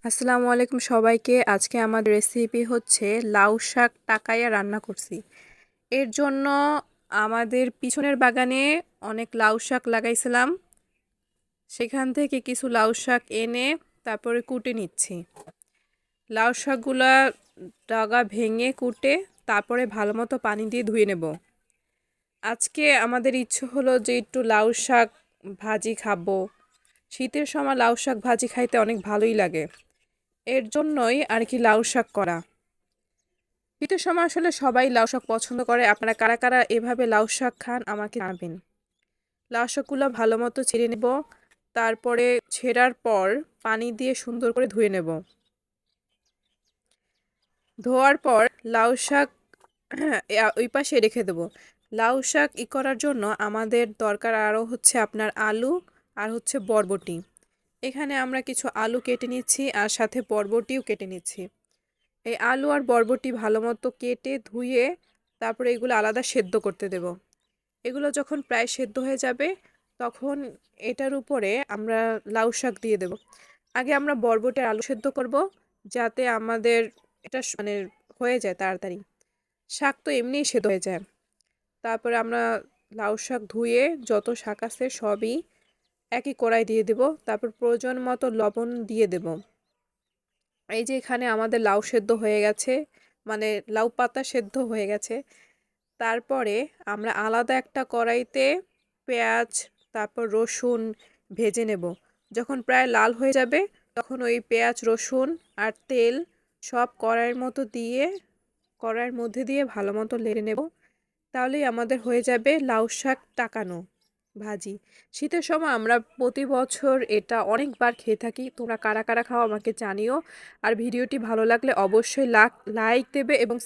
আসসালামু আলাইকুম সবাইকে। আজকে আমার রেসিপি হচ্ছে লাউ শাক টাকাইয়া রান্না করছি। এর জন্য আমাদের পিছনের বাগানে অনেক লাউ শাক লাগাইছিলাম। সেখান থেকে কিছু লাউ শাক এনে তারপরে কুটে নিচ্ছি। লাউ শাকগুলা ডগা ভেঙে কুটে তারপরে ভালো মতো পানি দিয়ে ধুয়ে নেব। আজকে আমাদের ইচ্ছে হলো যে একটু লাউ শাক ভাজি খাবো। শীতের সময় লাউ শাক ভাজি খাইতে অনেক ভালোই লাগে। এর জন্যই আর কি লাউ শাক করা। শীতের সময় আসলে সবাই লাউ শাক পছন্দ করে। আপনারা কারা কারা এভাবে লাউ শাক খান আমাকে জানাবেন। লাউ শাকগুলো ভালো মতো ছেড়ে নেব। তারপরে ছেঁড়ার পর পানি দিয়ে সুন্দর করে ধুয়ে নেব। ধোয়ার পর লাউ শাক ওই পাশে রেখে দেব। লাউ শাক করার জন্য আমাদের দরকার আরও হচ্ছে আপনার আলু আর হচ্ছে বরবটি। এখানে আমরা কিছু আলু কেটে নিচ্ছি আর সাথে বরবটিও কেটে নিচ্ছি। এই আলু আর বরবটি ভালো মতো কেটে ধুয়ে তারপরে এগুলো আলাদা সেদ্ধ করতে দেব। এগুলো যখন প্রায় সেদ্ধ হয়ে যাবে তখন এটার উপরে আমরা লাউ শাক দিয়ে দেব। আগে আমরা বরবটি আর আলু সেদ্ধ করব যাতে আমাদের এটা মানে হয়ে যায় তাড়াতাড়ি। শাক তো এমনিই সেদ্ধ হয়ে যায়। তারপরে আমরা লাউ শাক ধুয়ে যত শাক আছে সবই একই কড়াই দিয়ে দেব। তারপর প্রয়োজন মতো লবণ দিয়ে দেব। এই যে এখানে আমাদের লাউ সেদ্ধ হয়ে গেছে, মানে লাউ পাতা সেদ্ধ হয়ে গেছে। তারপরে আমরা আলাদা একটা কড়াইতে পেঁয়াজ তারপর রসুন ভেজে নেব। যখন প্রায় লাল হয়ে যাবে তখন ওই পেঁয়াজ রসুন আর তেল সব কড়াইয়ের মধ্যে দিয়ে ভালো মতো নেড়ে নেব। তাহলেই আমাদের হয়ে যাবে লাউ শাক টাকানো ভাজি। শীতের সময় আমরা প্রতি বছর এটা অনেকবার খেয়ে থাকি। তোমরা কারা কারা খাও আমাকে জানিও। আর ভিডিওটি ভালো লাগলে অবশ্যই লাইক দেবে এবং